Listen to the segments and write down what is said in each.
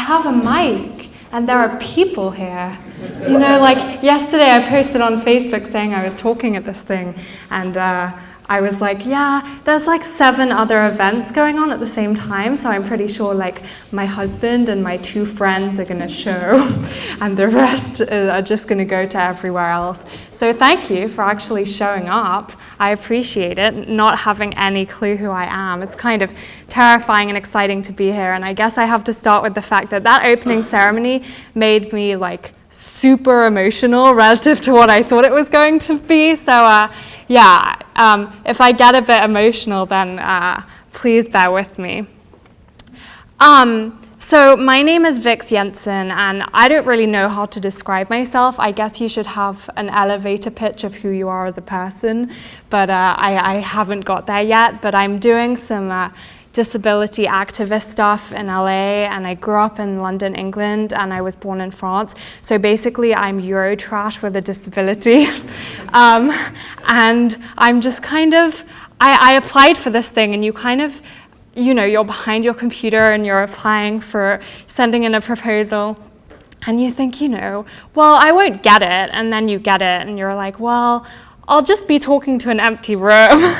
have a mic and there are people here. You know, like yesterday I posted on Facebook saying I was talking at this thing, and I was like, yeah, there's like 7 other events going on at the same time, so I'm pretty sure like my husband and my 2 friends are gonna show, and the rest are just gonna go to everywhere else. So thank you for actually showing up. I appreciate it, not having any clue who I am. It's kind of terrifying and exciting to be here, and I guess I have to start with the fact that that opening ceremony made me like super emotional relative to what I thought it was going to be. So yeah, if I get a bit emotional, then please bear with me. So my name is Vix Jensen, and I don't really know how to describe myself. I guess you should have an elevator pitch of who you are as a person, but I haven't got there yet. But I'm doing some disability activist stuff in LA, and I grew up in London, England, and I was born in France. So basically I'm Eurotrash with a disability. And I'm just kind of, I applied for this thing, and you kind of, you know, you're behind your computer and you're applying for sending in a proposal, and you think, you know, well, I won't get it, and then you get it, and you're like, well, I'll just be talking to an empty room.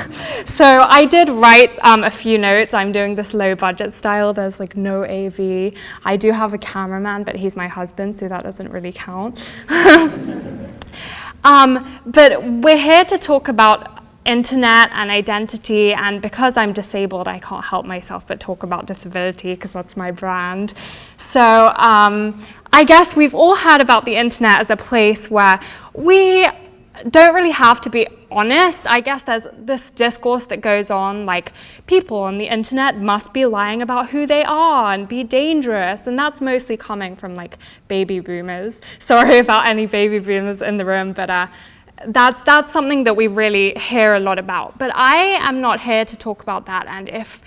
So I did write a few notes. I'm doing this low budget style. There's like no AV. I do have a cameraman, but he's my husband, so that doesn't really count. But we're here to talk about internet and identity, and because I'm disabled, I can't help myself but talk about disability because that's my brand. So I guess we've all heard about the internet as a place where we don't really have to be honest. I guess there's this discourse that goes on like people on the internet must be lying about who they are and be dangerous, and that's mostly coming from like baby boomers. Sorry about any baby boomers in the room, but that's something that we really hear a lot about. But I am not here to talk about that, and if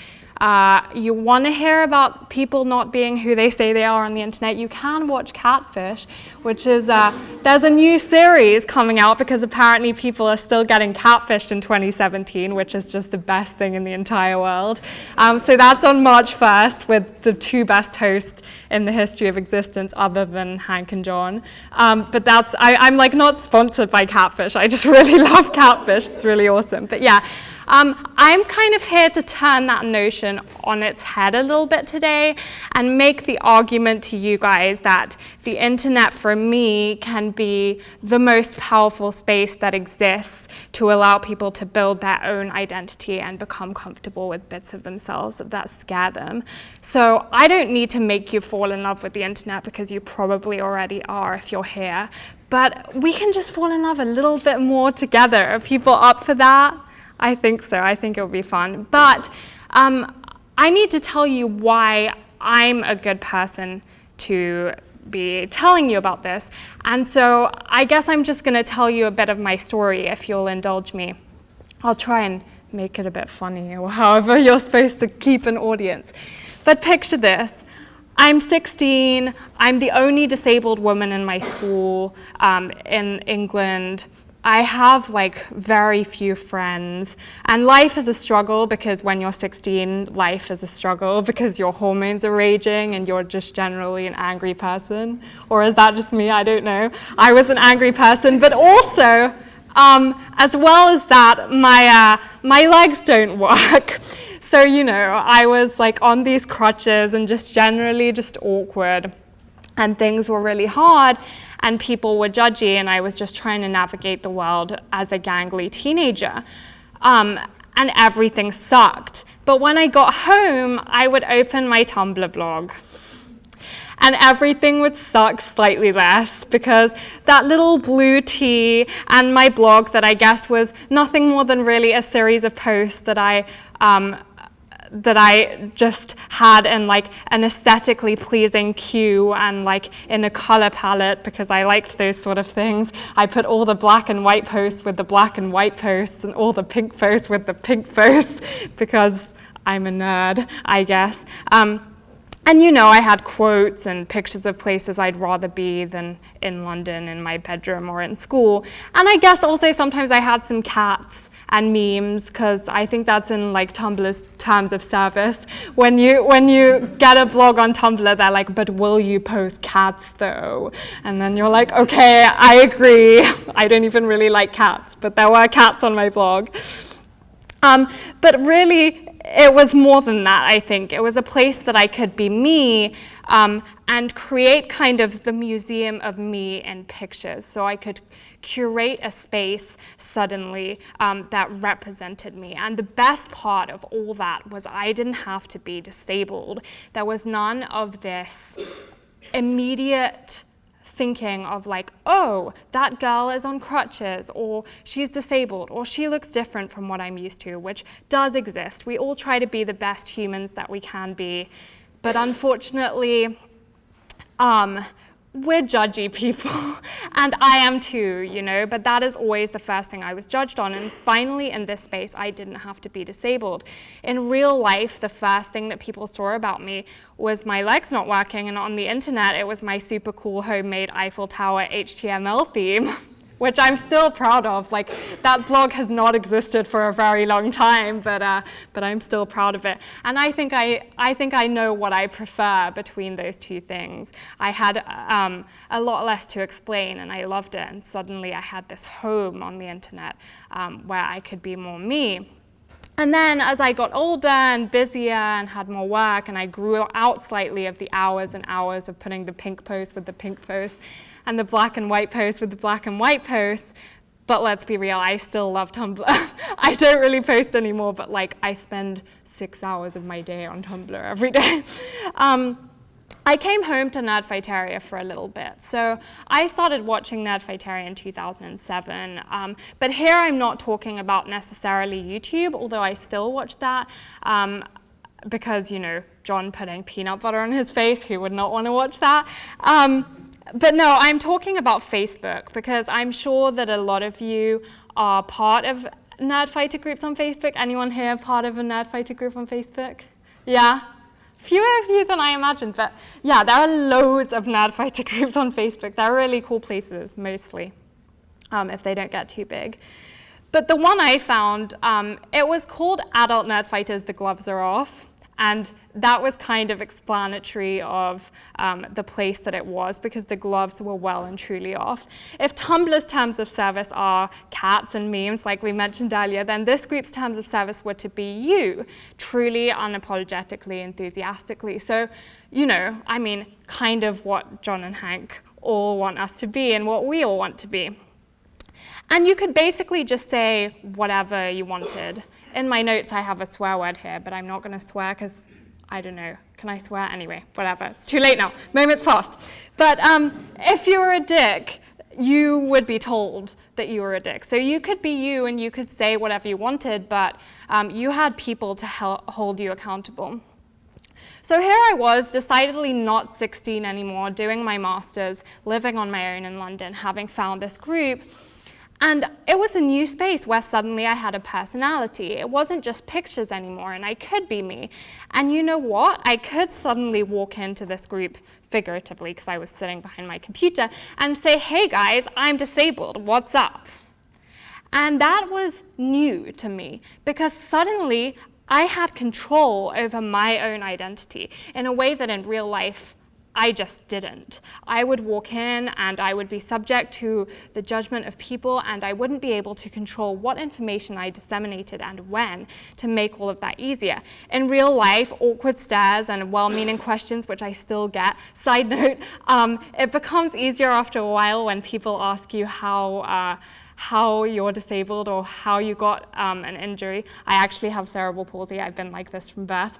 you want to hear about people not being who they say they are on the internet, you can watch Catfish, which is, there's a new series coming out because apparently people are still getting catfished in 2017, which is just the best thing in the entire world. So that's on March 1st with the 2 best hosts in the history of existence other than Hank and John. But that's, I'm like not sponsored by Catfish, I just really love Catfish, it's really awesome. But yeah, I'm kind of here to turn that notion on its head a little bit today and make the argument to you guys that the internet for me can be the most powerful space that exists to allow people to build their own identity and become comfortable with bits of themselves that scare them. So I don't need to make you fall in love with the internet because you probably already are if you're here, but we can just fall in love a little bit more together. Are people up for that? I think so. I think it'll be fun. But I need to tell you why I'm a good person to be telling you about this. And so I guess I'm just going to tell you a bit of my story, if you'll indulge me. I'll try and make it a bit funny, or however you're supposed to keep an audience. But picture this. I'm 16. I'm the only disabled woman in my school in England. I have like very few friends, and life is a struggle because when you're 16, life is a struggle because your hormones are raging and you're just generally an angry person. Or is that just me? I don't know. I was an angry person, but also, as well as that, my legs don't work. So, you know, I was like on these crutches and just generally just awkward, and things were really hard. And people were judgy, and I was just trying to navigate the world as a gangly teenager. And everything sucked. But when I got home, I would open my Tumblr blog, and everything would suck slightly less because that little blue tea and my blog that I guess was nothing more than really a series of posts that I just had in like an aesthetically pleasing queue and like in a color palette because I liked those sort of things. I put all the black and white posts with the black and white posts and all the pink posts with the pink posts because I'm a nerd, I guess. And you know, I had quotes and pictures of places I'd rather be than in London, in my bedroom or in school. And I guess also sometimes I had some cats and memes, because I think that's in like Tumblr's terms of service. When you get a blog on Tumblr, they're like, but will you post cats though? And then you're like, okay, I agree. I don't even really like cats, but there were cats on my blog. But really, it was more than that, I think. It was a place that I could be me and create kind of the museum of me in pictures. So I could curate a space suddenly that represented me. And the best part of all that was I didn't have to be disabled. There was none of this immediate thinking of like, oh, that girl is on crutches, or she's disabled, or she looks different from what I'm used to, which does exist. We all try to be the best humans that we can be, but unfortunately, we're judgy people, and I am too, you know, but that is always the first thing I was judged on. And finally, in this space, I didn't have to be disabled. In real life, the first thing that people saw about me was my legs not working, and on the internet, it was my super cool homemade Eiffel Tower HTML theme, which I'm still proud of. Like, that blog has not existed for a very long time, but I'm still proud of it. And I think I know what I prefer between those two things. I had a lot less to explain, and I loved it. And suddenly I had this home on the internet where I could be more me. And then as I got older and busier and had more work, and I grew out slightly of the hours and hours of putting the pink post with the pink post, and the black and white post with the black and white posts, but let's be real, I still love Tumblr. I don't really post anymore, but like I spend 6 hours of my day on Tumblr every day. I came home to Nerdfighteria for a little bit. So I started watching Nerdfighteria in 2007, but here I'm not talking about necessarily YouTube, although I still watch that, because, you know, John putting peanut butter on his face, who would not want to watch that? But no, I'm talking about Facebook, because I'm sure that a lot of you are part of Nerdfighter groups on Facebook. Anyone here part of a Nerdfighter group on Facebook? Yeah? Fewer of you than I imagined, but yeah, there are loads of Nerdfighter groups on Facebook. They're really cool places, mostly, if they don't get too big. But the one I found, it was called Adult Nerdfighters, The Gloves Are Off. And that was kind of explanatory of the place that it was, because the gloves were well and truly off. If Tumblr's terms of service are cats and memes, like we mentioned earlier, then this group's terms of service were to be you, truly, unapologetically, enthusiastically. So, you know, I mean, kind of what John and Hank all want us to be and what we all want to be. And you could basically just say whatever you wanted. In my notes, I have a swear word here, but I'm not going to swear because, I don't know, can I swear? Anyway, whatever. It's too late now. Moment's passed. But if you were a dick, you would be told that you were a dick. So you could be you and you could say whatever you wanted, but you had people to hold you accountable. So here I was, decidedly not 16 anymore, doing my master's, living on my own in London, having found this group. And it was a new space where suddenly I had a personality. It wasn't just pictures anymore, and I could be me. And you know what? I could suddenly walk into this group, figuratively, because I was sitting behind my computer, and say, hey guys, I'm disabled, what's up? And that was new to me, because suddenly I had control over my own identity in a way that in real life I just didn't. I would walk in and I would be subject to the judgment of people, and I wouldn't be able to control what information I disseminated and when to make all of that easier. In real life, awkward stares and well-meaning questions, which I still get. Side note, it becomes easier after a while when people ask you how you're disabled or how you got an injury. I actually have cerebral palsy. I've been like this from birth.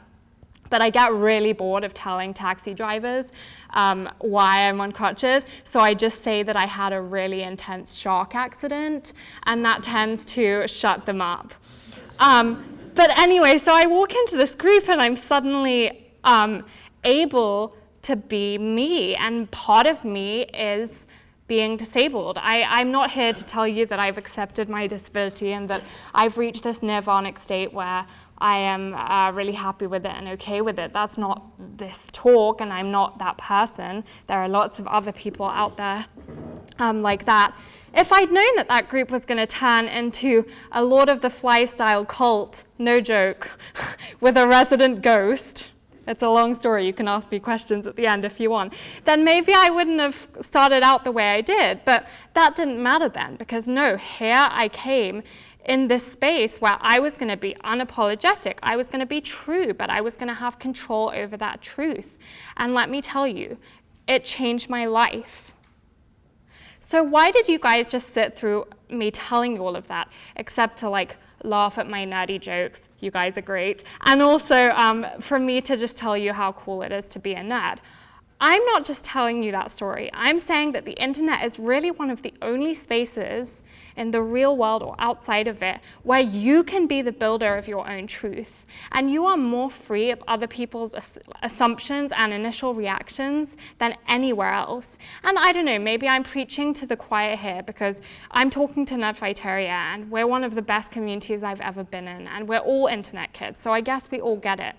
But I get really bored of telling taxi drivers why I'm on crutches, so I just say that I had a really intense shark accident, and that tends to shut them up. But anyway, so I walk into this group and I'm suddenly able to be me, and part of me is being disabled. I'm not here to tell you that I've accepted my disability and that I've reached this nirvanic state where I am really happy with it and okay with it. That's not this talk, and I'm not that person. There are lots of other people out there like that. If I'd known that that group was going to turn into a Lord of the Flies style cult, no joke, with a resident ghost, it's a long story, you can ask me questions at the end if you want, then maybe I wouldn't have started out the way I did. But that didn't matter then, because no, here I came in this space where I was going to be unapologetic, I was going to be true, but I was going to have control over that truth. And let me tell you, it changed my life. So why did you guys just sit through me telling you all of that, except to like laugh at my nerdy jokes? You guys are great. And also for me to just tell you how cool it is to be a nerd. I'm not just telling you that story. I'm saying that the internet is really one of the only spaces in the real world or outside of it where you can be the builder of your own truth. And you are more free of other people's assumptions and initial reactions than anywhere else. And I don't know, maybe I'm preaching to the choir here because I'm talking to Nerdfighteria, and we're one of the best communities I've ever been in, and we're all internet kids, so I guess we all get it.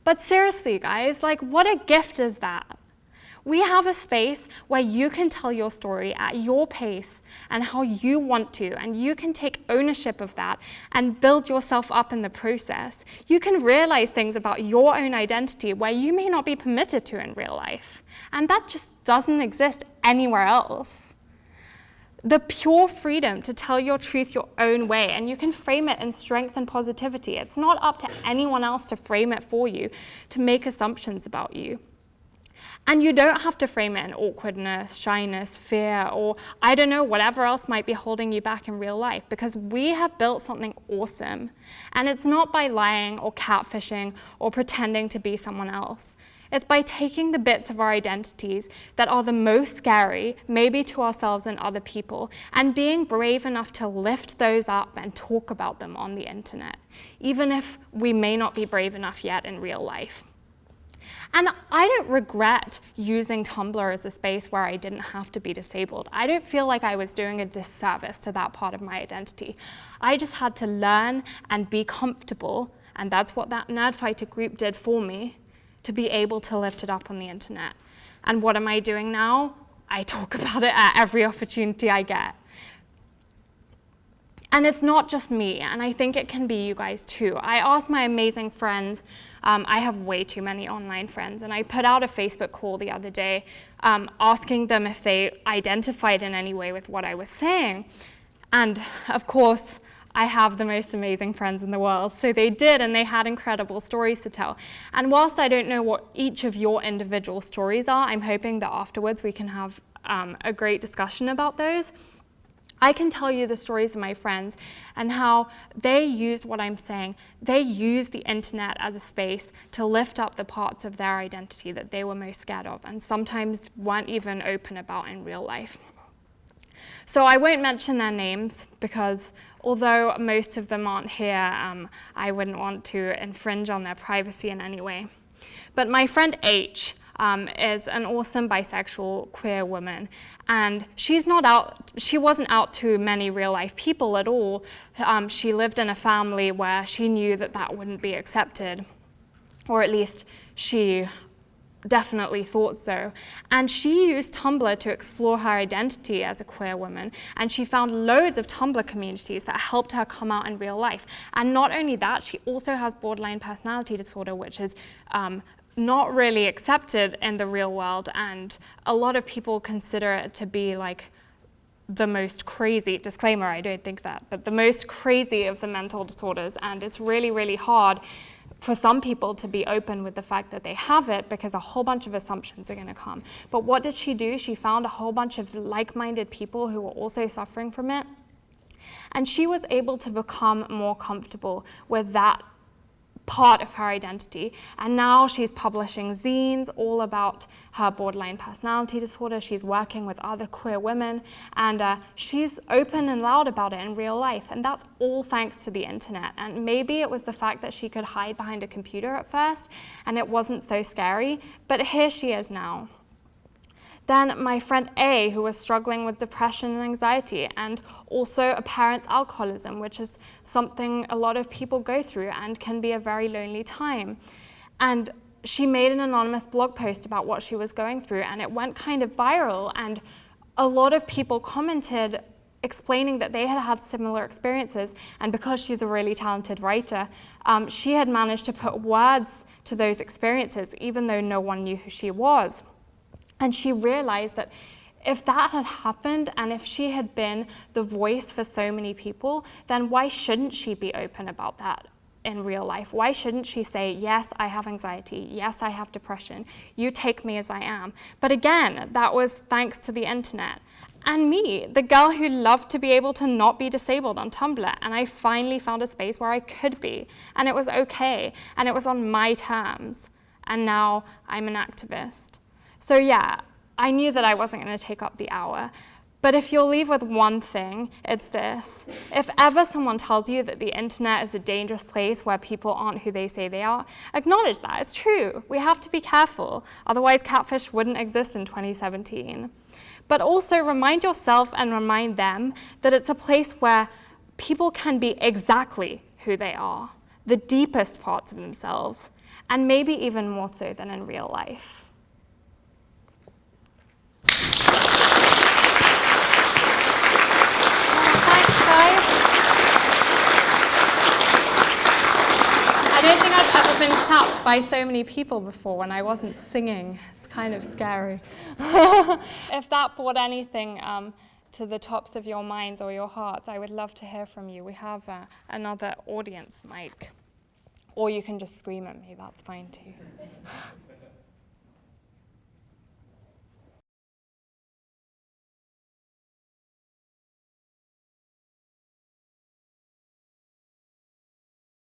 But seriously, guys, like, what a gift is that? We have a space where you can tell your story at your pace and how you want to, and you can take ownership of that and build yourself up in the process. You can realize things about your own identity where you may not be permitted to in real life. And that just doesn't exist anywhere else. The pure freedom to tell your truth your own way, and you can frame it in strength and positivity. It's not up to anyone else to frame it for you, to make assumptions about you. And you don't have to frame it in awkwardness, shyness, fear, or I don't know, whatever else might be holding you back in real life, because we have built something awesome. And it's not by lying or catfishing or pretending to be someone else. It's by taking the bits of our identities that are the most scary, maybe to ourselves and other people, and being brave enough to lift those up and talk about them on the internet, even if we may not be brave enough yet in real life. And I don't regret using Tumblr as a space where I didn't have to be disabled. I don't feel like I was doing a disservice to that part of my identity. I just had to learn and be comfortable, and that's what that Nerdfighter group did for me, to be able to lift it up on the internet. And what am I doing now? I talk about it at every opportunity I get. And it's not just me, and I think it can be you guys too. I asked my amazing friends, I have way too many online friends, and I put out a Facebook call the other day asking them if they identified in any way with what I was saying. And of course, I have the most amazing friends in the world, so they did, and they had incredible stories to tell. And whilst I don't know what each of your individual stories are, I'm hoping that afterwards we can have a great discussion about those. I can tell you the stories of my friends and how they used what I'm saying. They used the internet as a space to lift up the parts of their identity that they were most scared of, and sometimes weren't even open about in real life. So I won't mention their names because although most of them aren't here, I wouldn't want to infringe on their privacy in any way. But my friend H is an awesome bisexual queer woman, and she wasn't out to many real life people at all. She lived in a family where she knew that that wouldn't be accepted, or at least she definitely thought so. And she used Tumblr to explore her identity as a queer woman, and she found loads of Tumblr communities that helped her come out in real life. And not only that, she also has borderline personality disorder, which is not really accepted in the real world, and a lot of people consider it to be like the most crazy, disclaimer, I don't think that, but the most crazy of the mental disorders. And it's really, really hard for some people to be open with the fact that they have it, because a whole bunch of assumptions are going to come. But what did she do? She found a whole bunch of like-minded people who were also suffering from it, and she was able to become more comfortable with that part of her identity. And now she's publishing zines all about her borderline personality disorder. She's working with other queer women, and she's open and loud about it in real life. And that's all thanks to the internet. And maybe it was the fact that she could hide behind a computer at first and it wasn't so scary, but here she is now. Then my friend A, who was struggling with depression and anxiety, and also a parent's alcoholism, which is something a lot of people go through and can be a very lonely time. And she made an anonymous blog post about what she was going through, and it went kind of viral, and a lot of people commented explaining that they had had similar experiences, and because she's a really talented writer, she had managed to put words to those experiences even though no one knew who she was. And she realized that if that had happened and if she had been the voice for so many people, then why shouldn't she be open about that in real life? Why shouldn't she say, yes, I have anxiety, yes, I have depression, you take me as I am? But again, that was thanks to the internet. And me, the girl who loved to be able to not be disabled on Tumblr, and I finally found a space where I could be, and it was okay, and it was on my terms, and now I'm an activist. So yeah, I knew that I wasn't going to take up the hour, but if you'll leave with one thing, it's this. If ever someone tells you that the internet is a dangerous place where people aren't who they say they are, acknowledge that. It's true. We have to be careful. Otherwise, catfish wouldn't exist in 2017. But also remind yourself and remind them that it's a place where people can be exactly who they are, the deepest parts of themselves, and maybe even more so than in real life. I don't think I've ever been clapped by so many people before when I wasn't singing. It's kind of scary. If that brought anything to the tops of your minds or your hearts, I would love to hear from you. We have another audience mic. Or you can just scream at me, that's fine too.